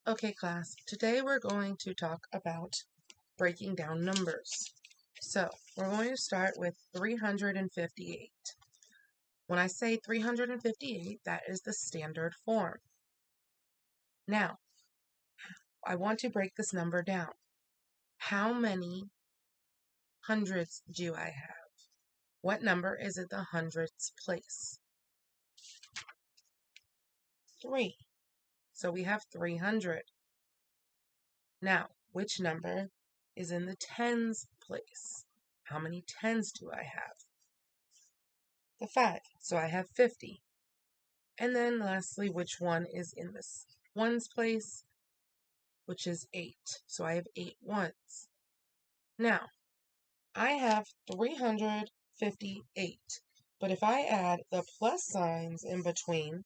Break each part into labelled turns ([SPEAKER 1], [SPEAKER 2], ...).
[SPEAKER 1] Okay, class, today we're going to talk about breaking down numbers. So, we're going to start with 358. When I say 358, that is the standard form. Now, I want to break this number down. How many hundreds do I have? What number is in the hundreds place? 3. So we have 300. Now, which number is in the tens place? How many tens do I have? The 5. So I have 50. And then lastly, which one is in this ones place? Which is 8. So I have 8 ones. Now, I have 358. But if I add the plus signs in between,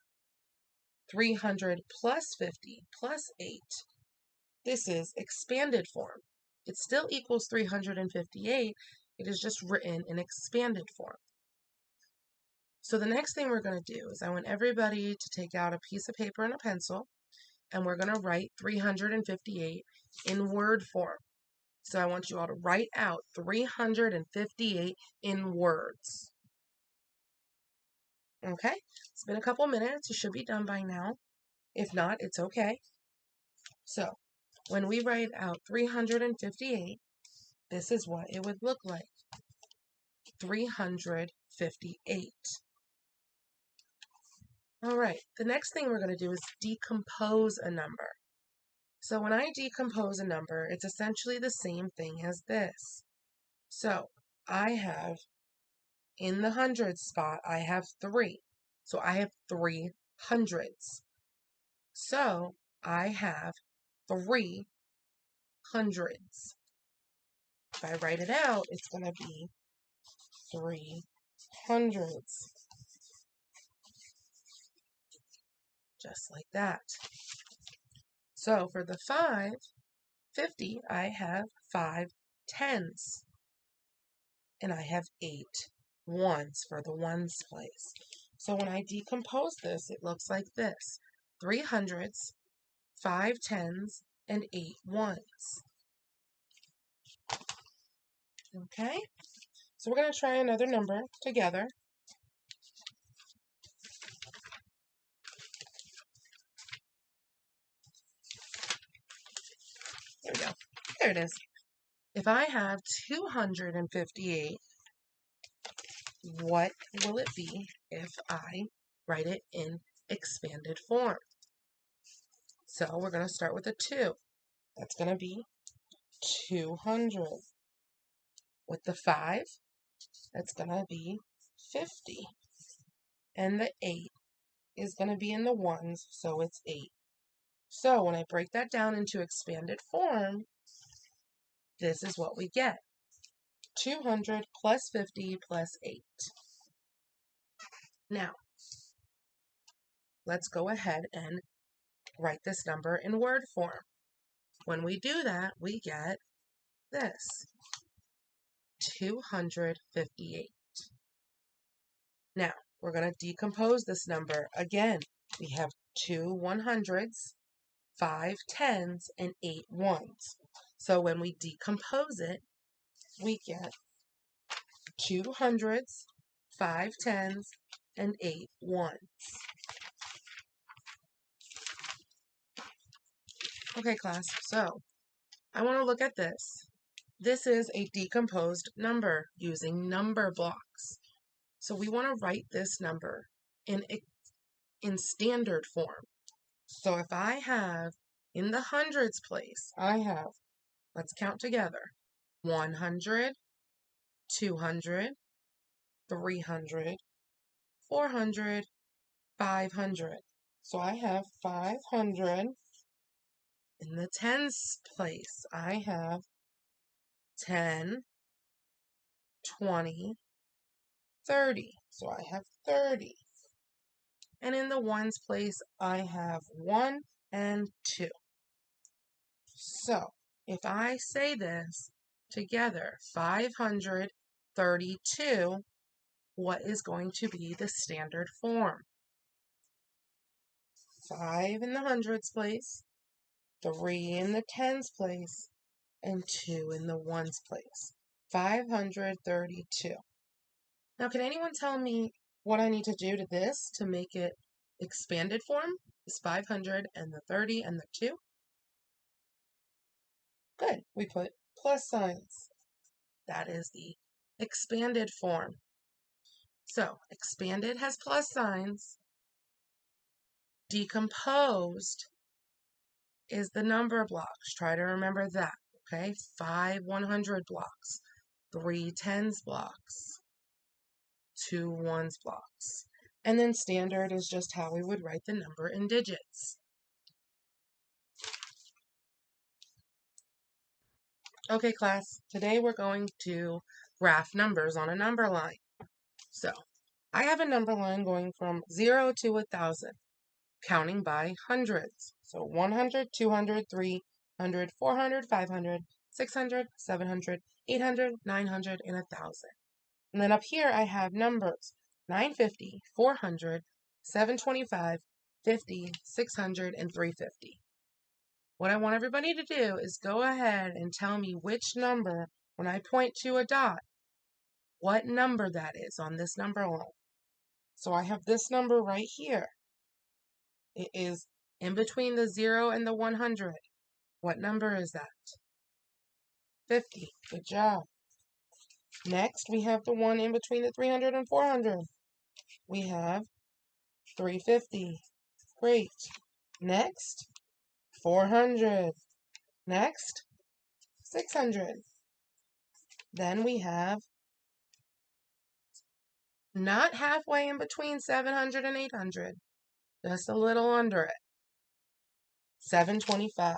[SPEAKER 1] 300 plus 50 plus 8, this is expanded form. It still equals 358. It is just written in expanded form. So the next thing we're going to do is I want everybody to take out a piece of paper and a pencil, and we're going to write 358 in word form. So I want you all to write out 358 in words. Okay? It's been a couple minutes. You should be done by now. If not, it's okay. So when we write out 358, this is what it would look like. 358. All right, the next thing we're going to do is decompose a number. So when I decompose a number, it's essentially the same thing as this. So I have, in the hundreds spot, I have 3. So I have 3 hundreds. So I have 3 hundreds. If I write it out, it's going to be 3 hundreds. Just like that. So for the 50, I have 5 tens. And I have 8 ones for the ones place. So when I decompose this, it looks like this. 3 hundreds, 5 tens, and 8 ones. Okay? So we're going to try another number together. There we go. There it is. If I have 258, what will it be if I write it in expanded form? So we're going to start with a 2. That's going to be 200. With the 5, that's going to be 50. And the 8 is going to be in the ones, so it's 8. So when I break that down into expanded form, this is what we get. 200 plus 50 plus 8. Now, let's go ahead and write this number in word form. When we do that, we get this. 258. Now, we're going to decompose this number. Again, we have 2 100s, 5 tens, and 8 ones. So when we decompose it, we get 2 hundreds, 5 tens, and 8 ones. Okay, class, so I want to look at this. This is a decomposed number using number blocks. So we want to write this number in standard form. So if I have, in the hundreds place, I have, let's count together, 100, 200, 300, 400, 500. So I have 500. In the tens place, I have 10, 20, 30. So I have 30. And in the ones place, I have 1 and 2. So if I say this together, 532, what is going to be the standard form? 5 in the hundreds place, 3 in the tens place, and 2 in the ones place. 532. Now, can anyone tell me what I need to do to this to make it expanded form? Is 500 and the 30 and the 2? Good. We put plus signs. That is the expanded form. So, expanded has plus signs. Decomposed is the number blocks. Try to remember that, okay? 5 100 blocks, 3 tens blocks, 2 ones blocks. And then standard is just how we would write the number in digits. Okay, class, today we're going to graph numbers on a number line. So, I have a number line going from 0 to 1,000, counting by hundreds. So 100, 200, 300, 400, 500, 600, 700, 800, 900, and 1,000. And then up here I have numbers 950, 400, 725, 50, 600, and 350. What I want everybody to do is go ahead and tell me which number, when I point to a dot, what number that is on this number line. So I have this number right here. It is in between the 0 and the 100. What number is that? 50. Good job. Next, we have the one in between the 300 and 400. We have 350. Great. Next, 400. Next, 600. Then we have not halfway in between 700 and 800, just a little under it. 725.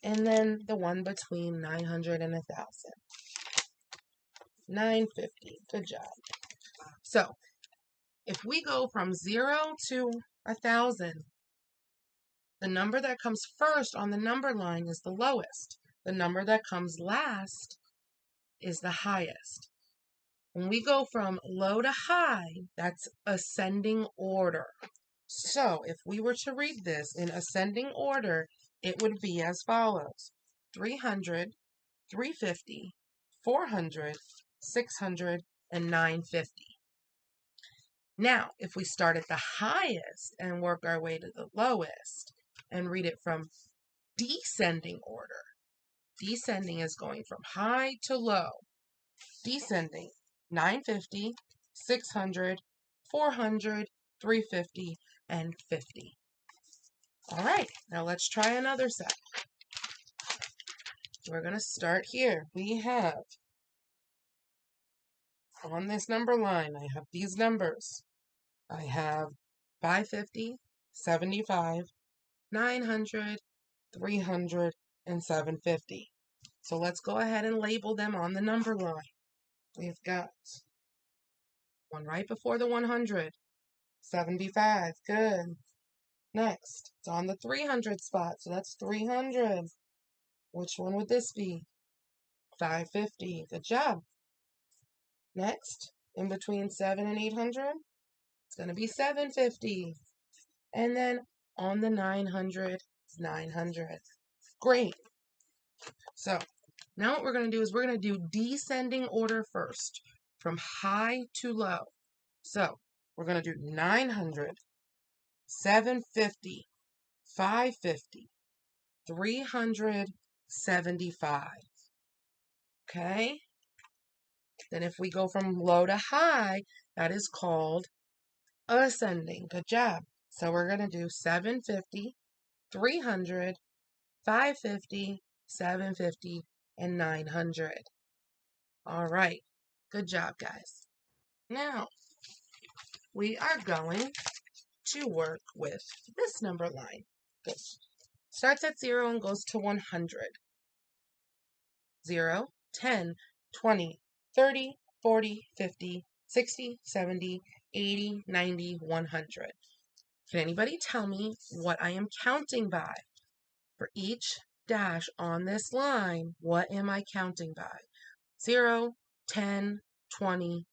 [SPEAKER 1] And then the one between 900 and 1,000. 950. Good job. So, if we go from 0 to 1,000, the number that comes first on the number line is the lowest. The number that comes last is the highest. When we go from low to high, that's ascending order. So, if we were to read this in ascending order, it would be as follows: 300, 350, 400, 600, and 950. Now, if we start at the highest and work our way to the lowest and read it from descending order, descending is going from high to low. Descending, 950, 600, 400, 350, and 50. All right, now let's try another set. We're going to start here. We have, on this number line, I have these numbers. I have 550, 75, 900, 300, and 750. So let's go ahead and label them on the number line. We've got one right before the 100, 75, good. Next, it's on the 300 spot, so that's 300. Which one would this be? 550, good job. Next, in between 7 and 800, it's going to be 750. And then on the 900, it's 900. Great. So, now what we're going to do is we're going to do descending order first, from high to low. So, we're going to do 900, 750, 550, 375. Okay? Then if we go from low to high, that is called ascending. Good job. So we're going to do 750, 300, 550, 750, and 900. All right. Good job, guys. Now, we are going to work with this number line. This starts at 0 and goes to 100. 0, 10, 20, 30, 40, 50, 60, 70, 80, 90, 100. Can anybody tell me what I am counting by? For each dash on this line, what am I counting by? 0, 10, 20,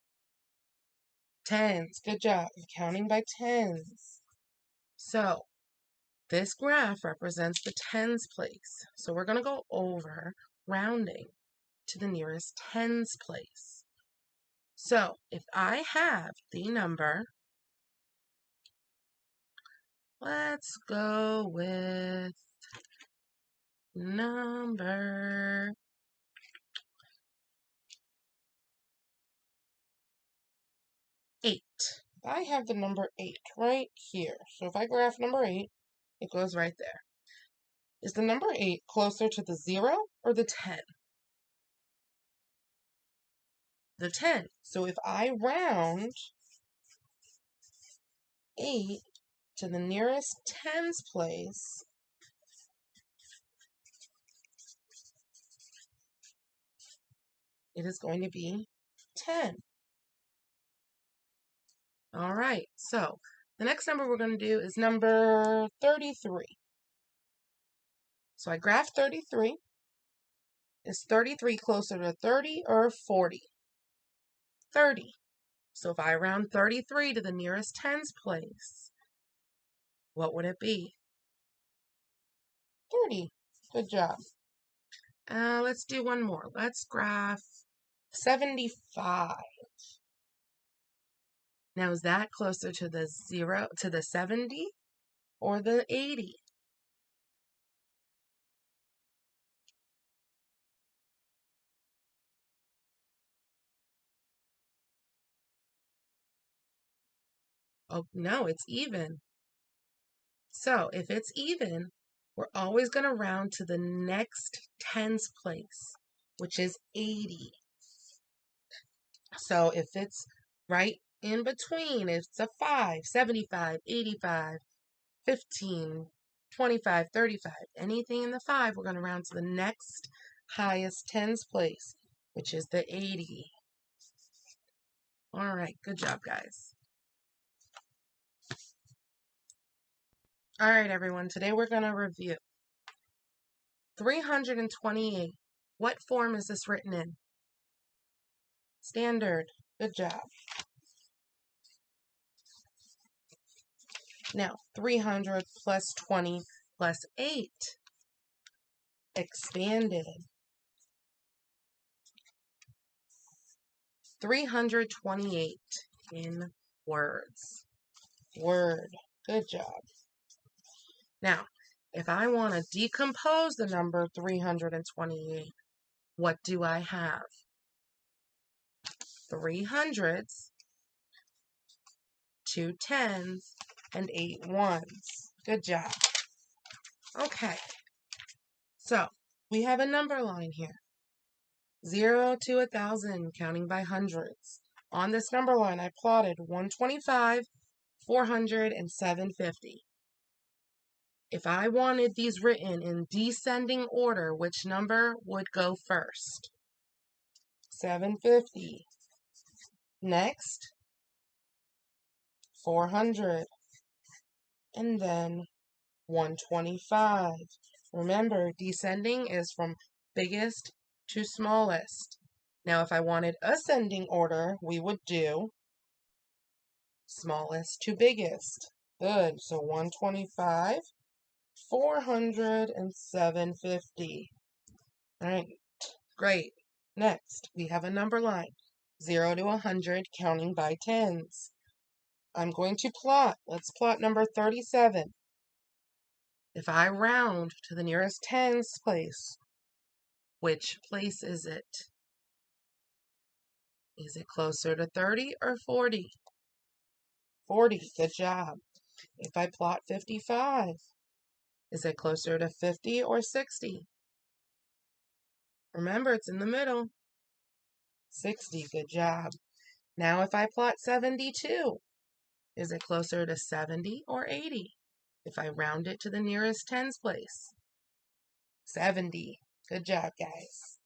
[SPEAKER 1] tens. Good job. I'm counting by tens. So, This graph represents the tens place. So we're going to go over rounding to the nearest tens place. So if I have the number, let's go with number 8. I have the number 8 right here. So if I graph number 8, it goes right there. Is the number 8 closer to the 0 or the 10? The 10. So if I round 8 to the nearest tens place, it is going to be 10. All right, so the next number we're going to do is number 33. So I graph 33. Is 33 closer to 30 or 40? 30. So if I round 33 to the nearest tens place, what would it be? 30. Good job. Let's do one more. Let's graph 75. Now, is that closer to the 0, to the 70 or the 80? Oh, no, it's even. So if it's even, we're always going to round to the next tens place, which is 80. So if it's right in between, if it's a 5, 75, 85, 15, 25, 35, anything in the 5, we're going to round to the next highest tens place, which is the 80. All right, good job, guys. All right, everyone, today we're going to review 328. What form is this written in? Standard. Good job. Now, 300 plus 20 plus 8. Expanded. 328 in words. Word. Good job. Now, if I want to decompose the number 328, what do I have? 3 hundreds, 2 tens, and 8 ones. Good job. Okay. So, we have a number line here. 0 to 1,000, counting by hundreds. On this number line, I plotted 125, 400, and 750. If I wanted these written in descending order, which number would go first? 750. Next, 400. And then 125. Remember, descending is from biggest to smallest. Now, if I wanted ascending order, we would do smallest to biggest. Good. So 125, 400, and 750. All right. Great. Next, we have a number line. 0 to 100, counting by tens. I'm going to plot. Let's plot number 37. If I round to the nearest tens place, which place is it? Is it closer to 30 or 40? 40, good job. If I plot 55, is it closer to 50 or 60? Remember, it's in the middle. 60, good job. Now if I plot 72, is it closer to 70 or 80? If I round it to the nearest tens place. 70. Good job, guys.